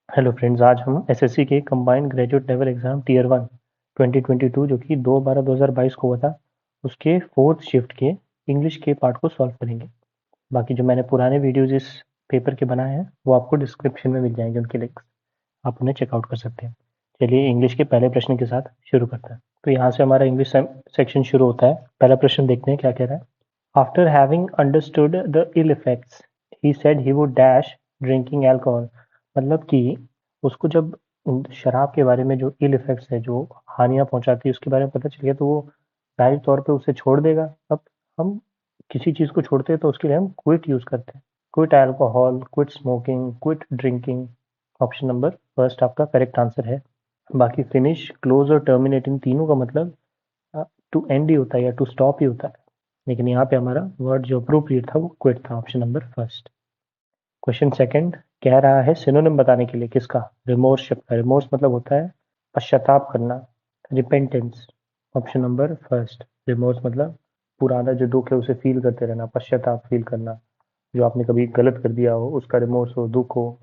Hello friends, आज हम SSC के combined graduate level exam tier 1 2022 जो कि 2/12/2022 को हुआ था, उसके फोर्थ शिफ्ट के इंग्लिश के पार्ट को सॉल्व करेंगे। बाकी जो मैंने पुराने वीडियोज इस पेपर के बनाए हैं वो आपको डिस्क्रिप्शन में मिल जाएंगे, उनके लिंक्स आप उन्हें चेकआउट कर सकते हैं। चलिए इंग्लिश के पहले प्रश्न के साथ शुरू करते हैं। तो यहाँ से हमारा इंग्लिश सेक्शन शुरू होता है। पहला प्रश्न देखते हैं क्या कह रहा है। After having understood the ill effects he said he would dash drinking alcohol. मतलब कि उसको जब शराब के बारे में जो इल इफेक्ट्स है, जो हानियां पहुंचाती है, उसके बारे में पता चल गया तो वो जाहिर तौर पे उसे छोड़ देगा। अब हम किसी चीज़ को छोड़ते हैं तो उसके लिए हम क्विट यूज़ करते हैं। Quit alcohol, quit smoking, quit drinking. Option number first आपका करेक्ट आंसर है। बाकी फिनिश, क्लोज और टर्मिनेट, इन तीनों का मतलब टू एंड ही होता है या टू स्टॉप ही होता है, लेकिन यहाँ पे हमारा वर्ड जो अप्रोप्रिएट था वो क्विट था। Option number first. Question second कह रहा है सिनोनिम बताने के लिए किसका, रिमोर्स शब्द का। रिमोर्स मतलब होता है पश्चाताप करना, repentance. Option number first. Remorse मतलब पुराना जो दुख है उसे फील करते रहना, पश्चाताप फील करना, जो आपने कभी गलत कर दिया हो उसका रिमोर्स हो, दुख हो।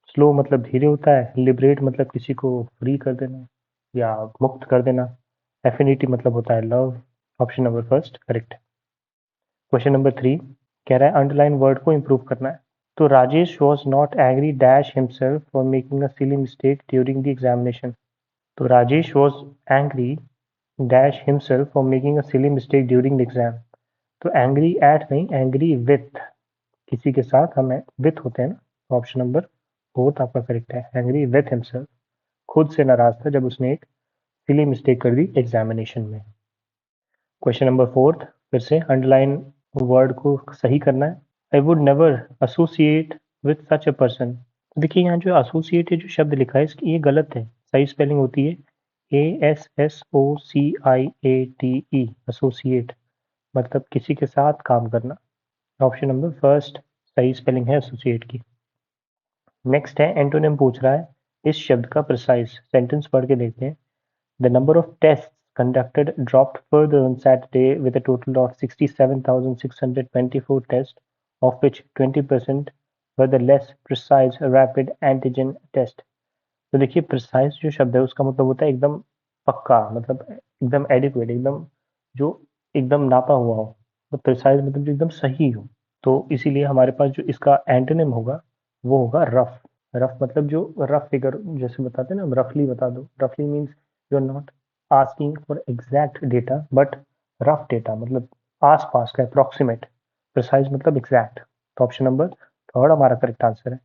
स्लो मतलब धीरे होता है। लिबरेट मतलब किसी को फ्री कर देना या मुक्त कर देना। एफिनिटी मतलब होता है love. Option number first correct है। क्वेश्चन नंबर थ्री कह रहा है अंडरलाइन वर्ड को इम्प्रूव करना है। तो Rajesh was not angry dash himself for making a silly mistake during the examination. तो Rajesh was angry dash himself for making a silly mistake during the exam. तो angry at नहीं, एंग्री विथ, किसी के साथ हम विथ होते हैं ना। ऑप्शन नंबर फोर्थ आपका करेक्ट है, एंग्री विथ हिमसेल्फ। खुद से नाराज था जब उसने एक सिली मिस्टेक कर दी एग्जामिनेशन में। क्वेश्चन नंबर फोर्थ फिर से अंडरलाइन वर्ड को सही करना है। I would never associate with such a person. देखिए यहाँ जो एसोसिएट है, जो शब्द लिखा है इसकी ये गलत है। सही स्पेलिंग होती है ASSOCIATE, एसोसिएट मतलब किसी के साथ काम करना। ऑप्शन नंबर फर्स्ट सही स्पेलिंग है एसोसिएट की। नेक्स्ट है एंटोनिम पूछ रहा है इस शब्द का प्रिसाइज सेंटेंस पढ़ के देखते हैं। The number of tests conducted dropped further on Saturday with a total of 67,624 tests, of which 20% were the less precise rapid antigen test. तो देखिए प्रिसाइज जो शब्द है उसका मतलब होता है एकदम पक्का, मतलब एकदम एडिक्वेट, एकदम जो एकदम नापा हुआ हो। तो प्रिसाइज मतलब जो एकदम सही हो। तो इसीलिए हमारे पास जो इसका एंटोनिम होगा वो होगा रफ। रफ मतलब जो रफ फिगर जैसे बताते हैं ना, रफली बता दो। रफली means you are not asking for exact data but rough data, मतलब आस पास का, अप्रॉक्सीमेट। प्रिसाइज मतलब एग्जैक्ट। तो ऑप्शन नंबर थर्ड हमारा करेक्ट आंसर है।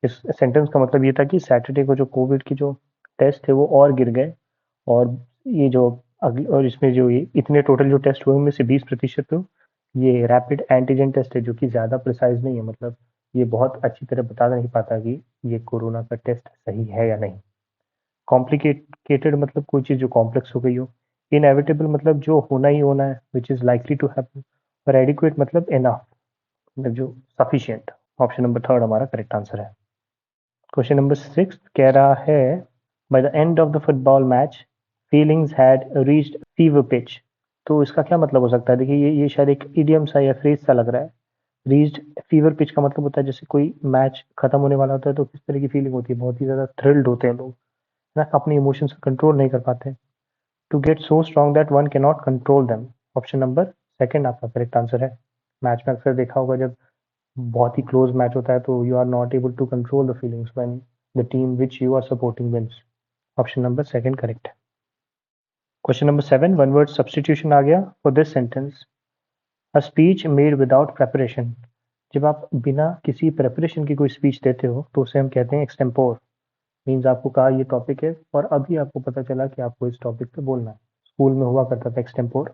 इस सेंटेंस का मतलब ये था कि सैटरडे को जो कोविड की जो टेस्ट थे वो और गिर गए, और ये जो अगले और इसमें जो ये इतने टोटल जो टेस्ट हुए उनमें से 20% तो ये रैपिड एंटीजन टेस्ट है, जो कि ज़्यादा प्रिसाइज नहीं है। मतलब ये बहुत अच्छी तरह बता नहीं पाता कि ये कोरोना का टेस्ट सही है या नहीं। कॉम्प्लिकेटेड मतलब कोई चीज़ जो कॉम्प्लेक्स हो गई हो। इनएविटेबल मतलब जो होना ही होना है, which is likely to happen. और एडिक्वेट मतलब इनफ, मतलब जो सफिशियंट। ऑप्शन नंबर थर्ड हमारा करेक्ट आंसर है। क्वेश्चन नंबर सिक्स कह रहा है by the end of the football match feelings had reached fever pitch. तो इसका क्या मतलब हो सकता है। देखिए ये शायद एक इडियम सा या फ्रेज सा लग रहा है। रीच्ड फीवर पिच का मतलब होता है जैसे कोई मैच खत्म होने वाला होता है तो किस तरह की फीलिंग होती है, बहुत ही ज्यादा थ्रिल्ड होते हैं लोग, है ना, अपने इमोशंस को कंट्रोल नहीं कर पाते। To get so strong that one can not control them. Option number second आपका करेक्ट आंसर है। मैच में अक्सर देखा होगा जब बहुत ही क्लोज मैच होता है तो you are not able to control the feelings when the team which you are supporting wins. Option number second correct है। Question number seven one word substitution आ गया for this sentence. A speech made without preparation. जब आप बिना किसी preparation की कोई speech देते हो तो उसे हम कहते हैं एक्सटेम्पोर। मीन्स आपको कहा ये टॉपिक है और अभी आपको पता चला कि आपको इस टॉपिक पे बोलना है। स्कूल में हुआ करता था एक्सटेम्पोर।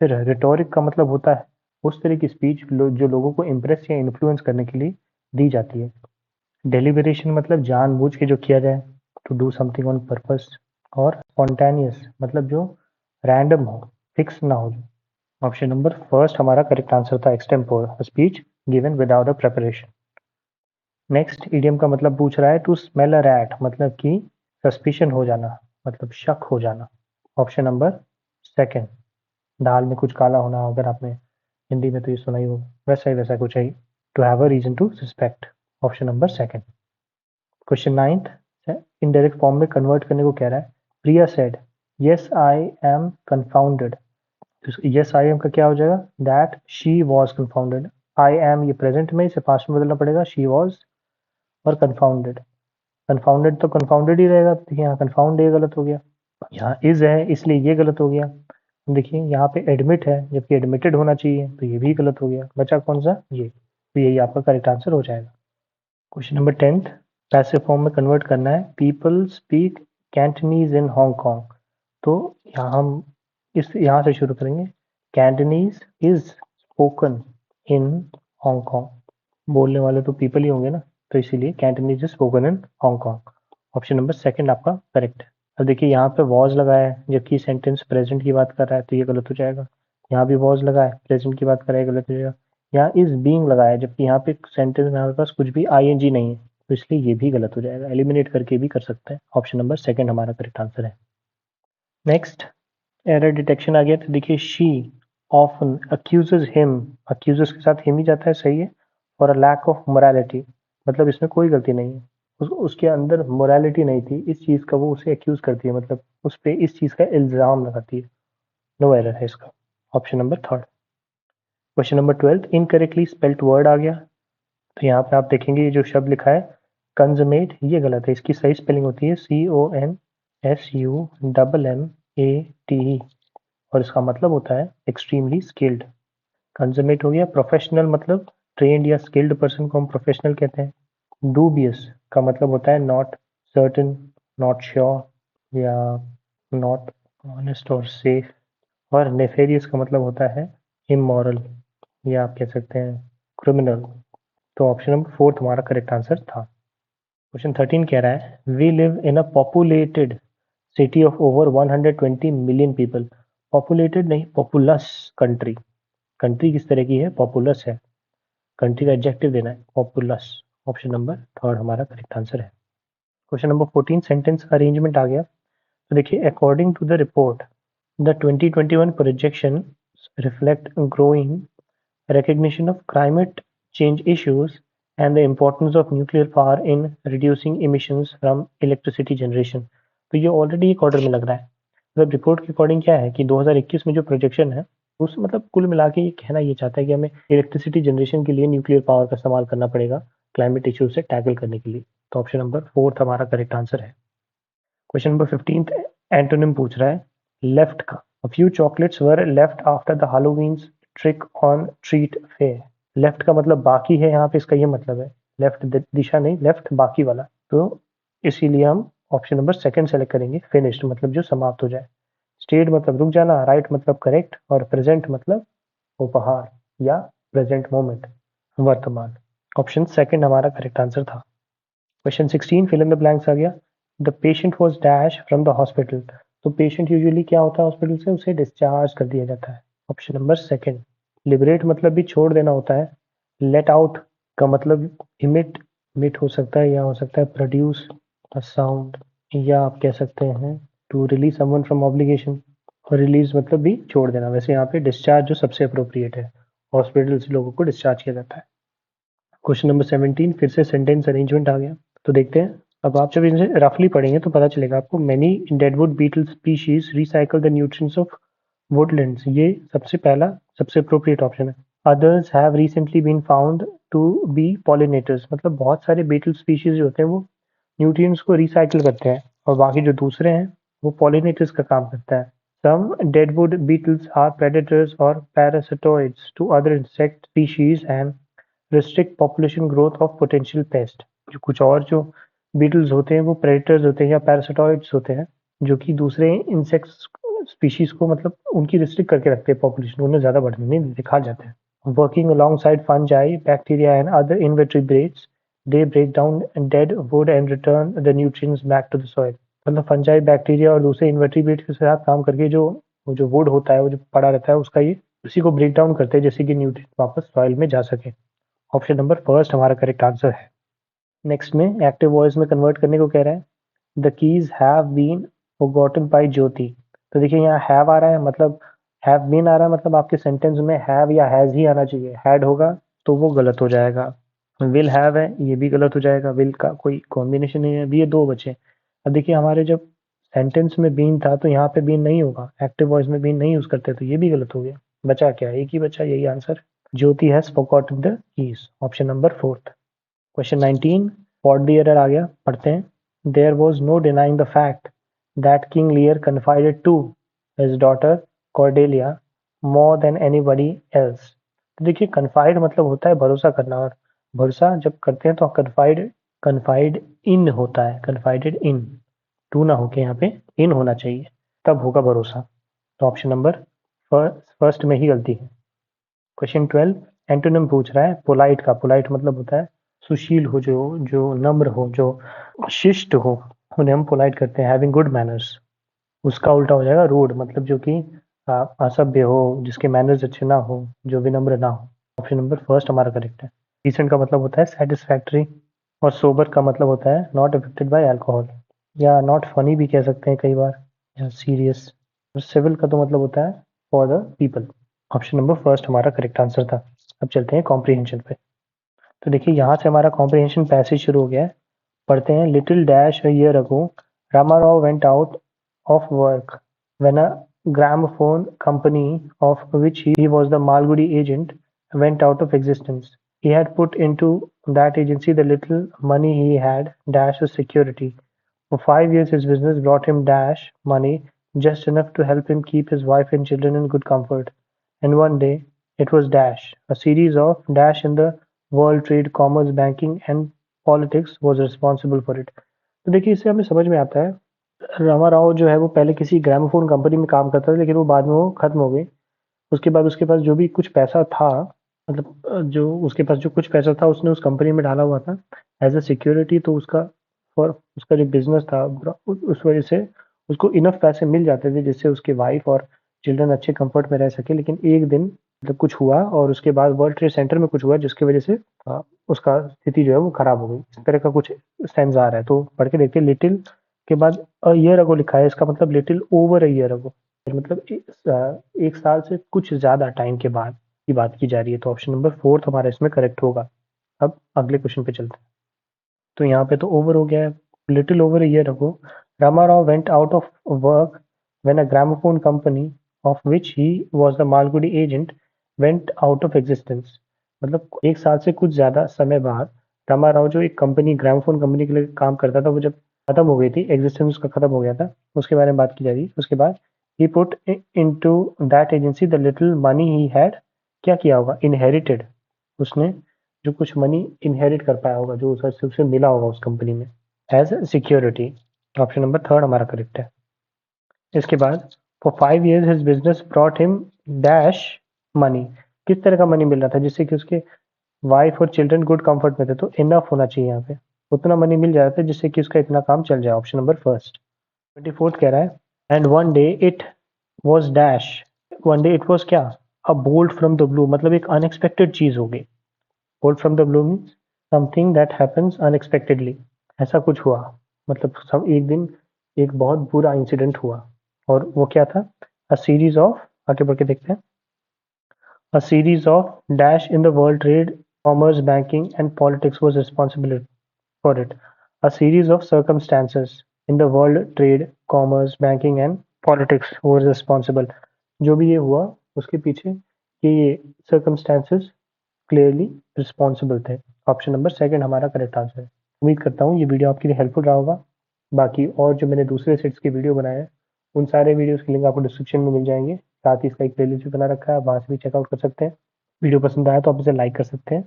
फिर रिटोरिक का मतलब होता है उस तरह की स्पीच जो लोगों को इम्प्रेस या इन्फ्लुएंस करने के लिए दी जाती है। डेलिबरेशन मतलब जानबूझ के जो किया जाए, to do something on purpose. और स्पॉन्टेनियस मतलब जो रैंडम हो, फिक्स ना हो। ऑप्शन नंबर फर्स्ट हमारा करेक्ट आंसर था, extempore, speech given without a preparation. Next idiom का मतलब पूछ रहा है टू स्मेल अ रैट, मतलब कि सस्पिशन हो जाना, मतलब शक हो जाना। Option number second. दाल में कुछ काला होना, अगर आपने हिंदी में तो ये सुना ही होगा, वैसा ही वैसा कुछ है। To have a reason to suspect. Option number second. Question 9th indirect form में कन्वर्ट करने को कह रहा है। Priya said yes I am confounded. Yes I am का क्या हो जाएगा, that she was confounded. I am ये प्रेजेंट में, इसे पास्ट में बदलना पड़ेगा, शी वॉज और कंफाउंडेड। कंफाउंडेड तो कंफाउंडेड ही रहेगा, देखिए यहाँ कंफाउंड ये गलत हो गया, यहाँ इज है इसलिए ये गलत हो गया। देखिए यहाँ पे एडमिट है जबकि एडमिटेड होना चाहिए, तो ये भी गलत हो गया। बचा कौन सा, ये, तो यही आपका करेक्ट आंसर हो जाएगा। Question number 10th passive form में कन्वर्ट करना है। People speak Cantonese in Hong Kong. तो यहाँ हम यहाँ से शुरू करेंगे। Cantonese is spoken in Hong Kong. बोलने वाले तो पीपल ही होंगे ना, तो इसीलिए Cantonese is spoken in Hong Kong. Option number second आपका करेक्ट है। अब देखिए यहाँ पे वॉज लगाया है जबकि सेंटेंस प्रेजेंट की बात कर रहा है, तो ये गलत हो जाएगा। यहाँ भी वॉज लगा है, प्रेजेंट की बात कर रहा है, गलत हो जाएगा। यहाँ इज बीइंग लगाया है जबकि यहाँ पे सेंटेंस में हमारे पास कुछ भी आईएनजी नहीं है, तो इसलिए ये भी गलत हो जाएगा। एलिमिनेट करके भी कर सकते हैं। ऑप्शन नंबर सेकंड हमारा करेक्ट आंसर है। नेक्स्ट एरर डिटेक्शन आ गया, तो देखिए she often accuses him. Accuses के साथ हिम ही जाता है, सही है। For a lack of morality, मतलब इसमें कोई गलती नहीं है, उसके अंदर मोरालिटी नहीं थी, इस चीज का वो उसे अक्यूज करती है, मतलब उस पर इस चीज का इल्जाम लगाती है। नो एरर है इसका। Option number third. Question number 12 incorrectly spelled word आ गया। तो यहाँ पे आप देखेंगे ये जो शब्द लिखा है कंजमेट, ये गलत है। इसकी सही स्पेलिंग होती है CONSUMMATE और इसका मतलब होता है एक्सट्रीमली स्किल्ड। कंजमेट हो गया। प्रोफेशनल मतलब ट्रेंड या स्किल्ड पर्सन को हम प्रोफेशनल कहते हैं। डूबियस का मतलब होता है नॉट सर्टन, नॉट श्योर या नॉट ऑनेस्ट और सेफ। और नेफेरियस का मतलब होता है इमोरल या आप कह सकते हैं क्रिमिनल। तो ऑप्शन नंबर फोर्थ हमारा करेक्ट आंसर था। क्वेश्चन 13 कह रहा है we live in a populated city of over 120 million people. Populated नहीं, पॉपुलस कंट्री। कंट्री किस तरह की है, पॉपुलस है। कंट्री का एडजेक्टिव देना है, पॉपुलस। ऑप्शन नंबर थर्ड हमारा करेक्ट आंसर है। क्वेश्चन नंबर 14 सेंटेंस अरेंजमेंट आ गया। तो देखिए according to the report the 2021 projection reflect growing recognition of climate change issues and the importance of nuclear power in reducing emissions from electricity generation। तो ये already एक order में लग रहा है। मतलब रिपोर्ट के अकॉर्डिंग क्या है कि 2021 में जो प्रोजेक्शन है उस मतलब कुल मिला के ये कहना ये चाहता है कि हमें इलेक्ट्रिसिटी जनरेशन के लिए न्यूक्लियर पावर का इस्तेमाल करना पड़ेगा क्लाइमेट इश्यू से टैकल करने के लिए। तो ऑप्शन नंबर फोर्थ हमारा करेक्ट आंसर है। क्वेश्चन नंबर 15 एंटोनिम पूछ रहा है लेफ्ट का। A few chocolates were left after the Halloween's trick on treat fair। Left का मतलब बाकी है, यहाँ पे इसका ये मतलब है लेफ्ट दिशा नहीं, लेफ्ट बाकी वाला। तो इसीलिए हम ऑप्शन नंबर सेकंड सेलेक्ट करेंगे, फिनिश्ड मतलब जो समाप्त हो जाए। स्टेड मतलब रुक जाना, राइट मतलब करेक्ट और प्रेजेंट मतलब उपहार या प्रेजेंट मोमेंट, वर्तमान। ऑप्शन सेकंड हमारा करेक्ट आंसर था। Question 16 fill in the blanks आ गया। The patient was dash from the hospital. तो पेशेंट यूजुअली क्या होता है हॉस्पिटल से, उसे डिस्चार्ज कर दिया जाता है। Option number second. लिबरेट मतलब भी छोड़ देना होता है। लेट आउट का मतलब इमिट, इमिट हो सकता है या हो सकता है प्रोड्यूस अ साउंड, या आप कह सकते हैं to release someone from obligation. और रिलीज मतलब भी छोड़ देना। वैसे यहाँ पे डिस्चार्ज जो सबसे अप्रोप्रिएट है, हॉस्पिटल से लोगों को डिस्चार्ज किया जाता है। क्वेश्चन नंबर 17 फिर से सेंटेंस अरेंजमेंट आ गया। तो देखते हैं, अब आप जब इसे रफली पढ़ेंगे तो पता चलेगा आपको। Many deadwood beetle species recycle the nutrients of woodlands, ये सबसे पहला सबसे अप्रोप्रिएट ऑप्शन है। Others have recently been found to be pollinators, मतलब बहुत सारे बीटल स्पीशीज जो होते हैं वो न्यूट्रिएंट्स को रिसाइकिल करते हैं और बाकी जो दूसरे हैं वो पॉलिनेटर्स का काम करता है। Some deadwood beetles are predators और parasitoids to other insect species and restrict population growth of potential pest. जो कुछ और जो बीटल्स होते हैं वो प्रेडेटर्स होते हैं या पैरासिटॉइड्स होते हैं जो कि दूसरे इंसेक्ट्स स्पीशीज को मतलब उनकी रिस्ट्रिक्ट करके रखते हैं, पॉपुलेशन उन्हें ज्यादा बढ़ने नहीं देते, खा जाते हैं। Working alongside fungi bacteria and other invertebrates they break down dead wood and return the nutrients back to the soil. मतलब फंजाई बैक्टीरिया और दूसरे इनवर्टिब्रेट्स के साथ काम करके जो वो जो वुड होता है वो जो पड़ा रहता है उसका ये उसी को ब्रेक डाउन करते हैं जैसे कि न्यूट्रिएंट्स वापस सॉइल में जा सके। ऑप्शन नंबर फर्स्ट हमारा करेक्ट आंसर है। नेक्स्ट में एक्टिव वॉइस में कन्वर्ट करने को कह रहा है। The keys have been forgotten by Jyoti. तो देखिए यहाँ हैव आ रहा है, मतलब हैव बीन आ रहा है, मतलब आपके सेंटेंस में हैव या हैज ही आना चाहिए। हैड होगा तो वो गलत हो जाएगा। विल हैव है, ये भी गलत हो जाएगा, विल का कोई कॉम्बिनेशन नहीं है। अभी ये दो बचे। अब देखिए हमारे जब सेंटेंस में बीन था तो यहाँ पे बीन नहीं होगा, एक्टिव वॉइस में बीन नहीं यूज करते, तो ये भी गलत हो गया। बचा क्या, एक ही बचा, यही answer. Jyoti has forgotten the keys, option number fourth. Question 19, spot the error आ गया, पढ़ते हैं। There was no denying the fact that King Lear confided to his daughter Cordelia more than anybody else. तो देखिए कन्फाइड मतलब होता है भरोसा करना, और भरोसा जब करते हैं तो कन्फाइड कन्फाइड इन होता है, कन्फाइडेड इन, टू ना होके यहाँ पे इन होना चाहिए, तब होगा भरोसा। तो ऑप्शन नंबर फर्स्ट में ही गलती है। क्वेश्चन 12 एंटोनिम पूछ रहा है पोलाइट का। पोलाइट मतलब होता है सुशील हो, जो जो नम्र हो, जो शिष्ट हो, उन्हें हम पोलाइट करते हैं, हैविंग गुड मैनर्स। उसका उल्टा हो जाएगा रूड, मतलब जो कि असभ्य हो, जिसके मैनर्स अच्छे ना हो, जो विनम्र ना हो। ऑप्शन नंबर फर्स्ट हमारा करेक्ट है। डिसेंट का मतलब होता है सेटिस्फैक्ट्री, और सोबर का मतलब होता है नॉट अफेक्टेड बाय अल्कोहल, या नॉट फनी भी कह सकते हैं कई बार, या सीरियस। और सिविल का तो मतलब होता है for the people. Option number first हमारा करेक्ट आंसर था। अब चलते हैं कॉम्प्रिहेंशन पे। तो देखिए यहाँ से हमारा कॉम्प्रिहेंशन पैसेज शुरू हो गया है। पढ़ते हैं। Little dash a year ago Ramarao went out of work when a gramophone company, of which he was the Malgudi agent, went out of existence. He had put into that agency the little money he had dash as security. For 5 years his business brought him dash money, just enough to help him keep his wife and children in good comfort. And one day it was dash. A series of dash in the world trade, commerce, banking and politics was responsible for it. तो देखिए इससे हमें समझ में आता है, रामा राव जो है वो पहले किसी ग्रामोफोन कंपनी में काम करता था, लेकिन वो बाद में वो खत्म हो गई। उसके बाद उसके पास जो भी कुछ पैसा था, मतलब जो उसके पास जो कुछ पैसा था उसने उस कंपनी में डाला हुआ था एज अ सिक्योरिटी। तो उसका और उसका जो बिजनेस था उस वजह से उसको इनफ पैसे मिल जाते थे जिससे उसके वाइफ और चिल्ड्रन अच्छे कंफर्ट में रह सके। लेकिन एक दिन मतलब कुछ हुआ और उसके बाद वर्ल्ड ट्रेड सेंटर में कुछ हुआ जिसकी वजह से उसका स्थिति जो है वो खराब हो गई। इस तरह का कुछ सेंस आ रहा है, तो पढ़ के देखते हैं। लिटिल के बाद अ ईयर अगो लिखा है, इसका मतलब लिटिल ओवर अ ईयर अगो, मतलब एक साल से कुछ ज्यादा टाइम के बाद की बात की जा रही है। तो ऑप्शन नंबर फोर्थ हमारा इसमें करेक्ट होगा। अब अगले क्वेश्चन पे चलते हैं। तो यहाँ पे तो ओवर हो गया है। Little over a year ago Ramarao went out of work when a gramophone company of which he was the Malgudi agent went out of existence. मतलब एक साल से कुछ ज्यादा समय बाद रामाराव जो एक कंपनी ग्रामोफोन कंपनी के लिए काम करता था वो जब खत्म हो गई थी, एग्जिस्टेंस उसका खत्म हो गया था, उसके बारे में बात की जा रही है। उसके बाद ही put into that agency the little money he had, क्या किया होगा, इनहेरिटेड, उसने जो कुछ मनी इनहेरिट कर पाया होगा, जो उसे मिला होगा उस कंपनी में as security. Option number third हमारा करेक्ट है। इसके बाद for 5 years his business brought him dash money, किस तरह का मनी मिल रहा था जिससे कि उसके वाइफ और चिल्ड्रन गुड कंफर्ट में थे। तो इनफ होना चाहिए यहाँ पे, उतना मनी मिल जा रहा था जिससे कि उसका इतना काम चल जाए। Option number first. 24th कह रहा है and one day it was dash, one day it was क्या, a bolt from the blue, मतलब एक अनएक्सपेक्टेड चीज हो गई। Bolt from the blue means something that happens unexpectedly, ऐसा कुछ हुआ, मतलब सब एक दिन एक बहुत बुरा इंसिडेंट हुआ। और वो क्या था, अ सीरीज ऑफ, आगे बढ़ के देखते हैं। A series of dash in the world trade, commerce, banking, and politics was responsible for it. A series of circumstances in the world trade, commerce, banking, and politics was responsible. जो भी ये हुआ उसके पीछे ये circumstances clearly responsible थे। Option number second हमारा correct answer है। उम्मीद करता हूँ ये वीडियो आपके लिए हेल्पफुल रहा होगा। बाकी और जो मैंने दूसरे सेट्स की वीडियो बनाए हैं उन सारे वीडियोस के लिंक आपको डिस्क्रिप्शन में मिल जाएंगे। साथ ही इसका एक प्लेलिस्ट भी बना रखा है, आप वहाँ से भी चेकआउट कर सकते हैं। वीडियो पसंद आया तो आप इसे लाइक कर सकते हैं,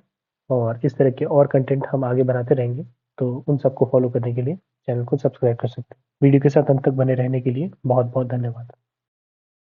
और इस तरह के और कंटेंट हम आगे बनाते रहेंगे, तो उन सबको फॉलो करने के लिए चैनल को सब्सक्राइब कर सकते हैं। वीडियो के साथ अंत तक बने रहने के लिए बहुत बहुत धन्यवाद।